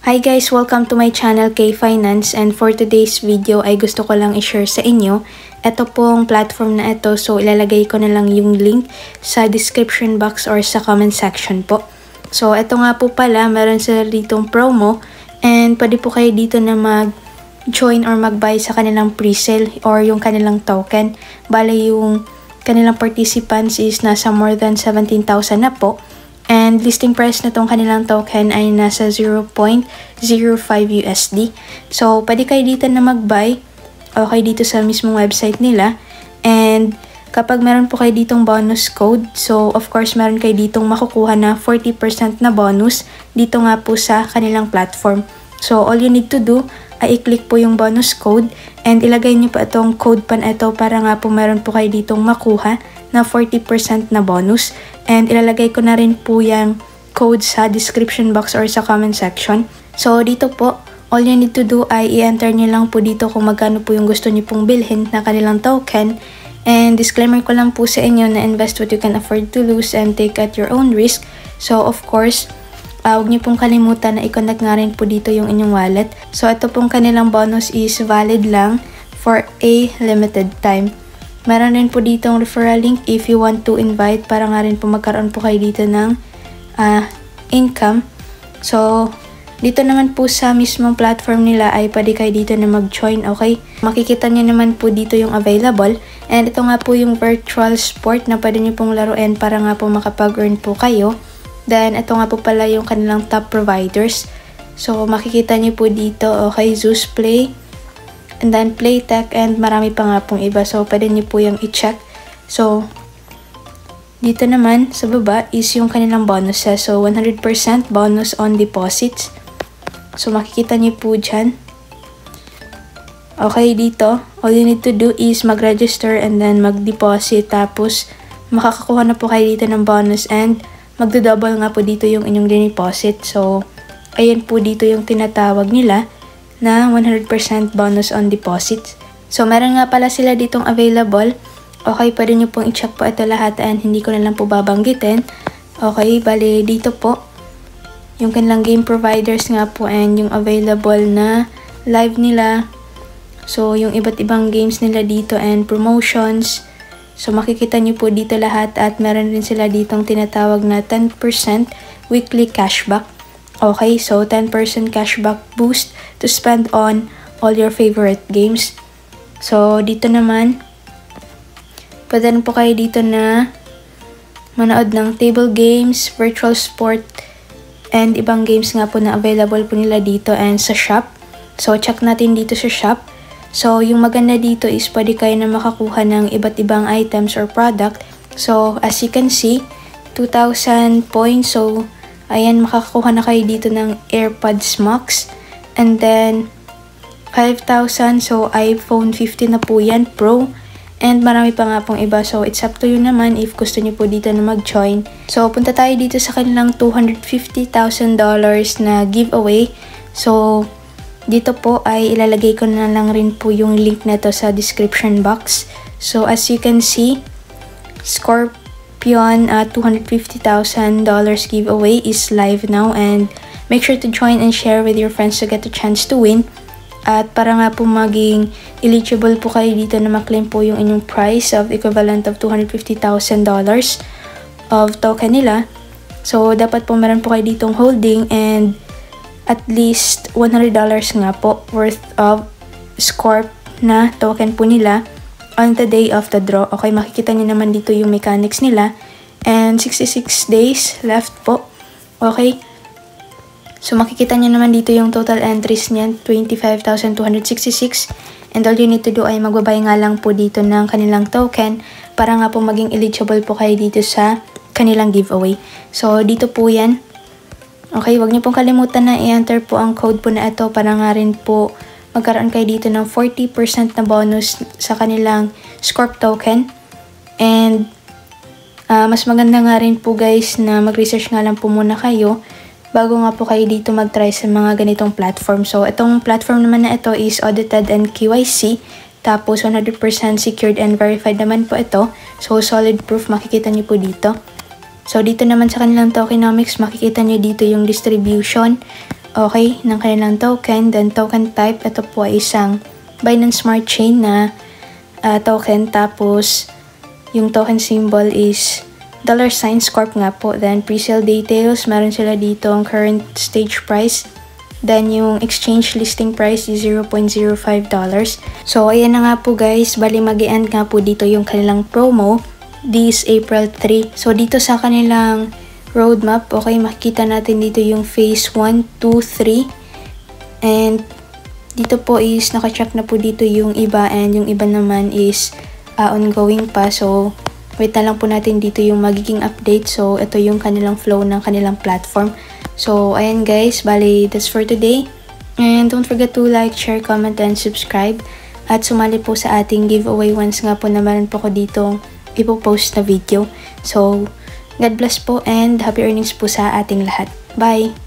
Hi guys! Welcome to my channel, K-Finance, and for today's video ay gusto ko lang i-share sa inyo ito pong platform na ito. So ilalagay ko na lang yung link sa description box or sa comment section po. So ito nga po pala, meron sila ditong promo and pwede po kayo dito na mag-join or mag-buy sa kanilang pre-sale or yung kanilang token. Bale yung kanilang participants is nasa more than 17,000 na po. And listing price na tong kanilang token ay nasa 0.05 USD. So, pwede kayo dito na mag-buy. Okay, dito sa mismong website nila. And kapag meron po kayo ditong bonus code, so of course meron kayo ditong makukuha na 40% na bonus dito nga po sa kanilang platform. So, all you need to do ay i-click po yung bonus code and ilagay nyo po itong code pan ito para nga po meron po kayo ditong makuha na 40% na bonus. And ilalagay ko na rin po yung code sa description box or sa comment section. So dito po, all you need to do ay i-enter nyo lang po dito kung magkano po yung gusto nyo pong bilhin na kanilang token. And disclaimer ko lang po sa inyo na invest what you can afford to lose and take at your own risk. So of course, huwag nyo pong kalimutan na i-connect nga rin po dito yung inyong wallet. So ito pong kanilang bonus is valid lang for a limited time. Meron rin po ditong referral link if you want to invite para nga rin po magkaroon po kayo dito ng income. So, dito naman po sa mismong platform nila ay pwede kayo dito na mag-join, okay? Makikita nyo naman po dito yung available. And ito nga po yung virtual sport na pwede nyo pong laruin para nga po makapag-earn po kayo. Then, ito nga po pala yung kanilang top providers. So, makikita nyo po dito, okay, Zeus Play. And then Playtech and marami pa nga pong iba. So, pwede nyo po yung i-check. So, dito naman sa baba is yung kanilang bonuses. So, 100% bonus on deposits. So, makikita nyo po dyan. Okay, dito, all you need to do is mag-register and then mag-deposit. Tapos, makakakuha na po kayo dito ng bonus and magdo-double nga po dito yung inyong deposit. So, ayan po dito yung tinatawag nila na 100% bonus on deposits. So, meron nga pala sila ditong available. Okay, pwede nyo pong i-check po ito lahat and hindi ko na lang po babanggitin. Okay, bali dito po yung kanilang game providers nga po and yung available na live nila. So, yung iba't ibang games nila dito and promotions. So, makikita nyo po dito lahat at meron rin sila ditong tinatawag na 10% weekly cashback. Okay, so 10% cashback boost to spend on all your favorite games. So, dito naman, pwede rin po kayo dito na manood ng table games, virtual sport, and ibang games nga po na available po nila dito and sa shop. So, check natin dito sa shop. So, yung maganda dito is pwede kayo na makakuha ng iba't ibang items or product. So, as you can see, 2,000 points. So, ayan, makakakuha na kayo dito ng AirPods Max. And then, 5,000. So, iPhone 15 na po yan, Pro. And marami pa nga pong iba. So, it's up to you naman if gusto niyo po dito na mag-join. So, punta tayo dito sa kanilang $250,000 na giveaway. So, dito po ay ilalagay ko na lang rin po yung link na to sa description box. So, as you can see, Scorpion $250,000 giveaway is live now and make sure to join and share with your friends to get a chance to win. At para nga po maging eligible po kayo dito na maklaim po yung inyong prize of equivalent of $250,000 of token nila. So, dapat po meron po kayo ditong holding and at least $100 nga po worth of Scorp na token po nila on the day of the draw. Okay, makikita niyo naman dito yung mechanics nila. And 66 days left po. Okay. So, makikita niyo naman dito yung total entries niyan, 25,266. And all you need to do ay magbabay nga lang po dito ng kanilang token para nga po maging eligible po kayo dito sa kanilang giveaway. So, dito po yan. Okay, wag niyo pong kalimutan na i-enter po ang code po na ito para nga rin po magkaroon kayo dito ng 40% na bonus sa kanilang Scorp token. And mas maganda nga rin po guys na mag-research nga lang po muna kayo bago nga po kayo dito mag-try sa mga ganitong platform. So, itong platform naman na ito is audited and KYC. Tapos, 100% secured and verified naman po ito. So, solid proof makikita niyo po dito. So, dito naman sa kanilang tokenomics, makikita nyo dito yung distribution okay, ng kanilang token. Then token type, ito po ay isang Binance Smart Chain na token. Tapos yung token symbol is $sign Corp nga po. Then pre-sale details, meron sila dito ang current stage price. Then yung exchange listing price is $0.05. So ayan na nga po guys, bali mag-end nga po dito yung kanilang promo this April 3. So dito sa kanilang roadmap, okay, makikita natin dito yung phase 1, 2, 3. And dito po is naka-check na po dito yung iba, and yung iba naman is ongoing pa. So wait na lang po natin dito yung magiging update. So ito yung kanilang flow ng kanilang platform. So ayan guys, bali that's for today. And don't forget to like, share, comment, and subscribe. At sumali po sa ating giveaway once nga po na meron po ko dito ipopost na video. So God bless po and happy earnings po sa ating lahat. Bye!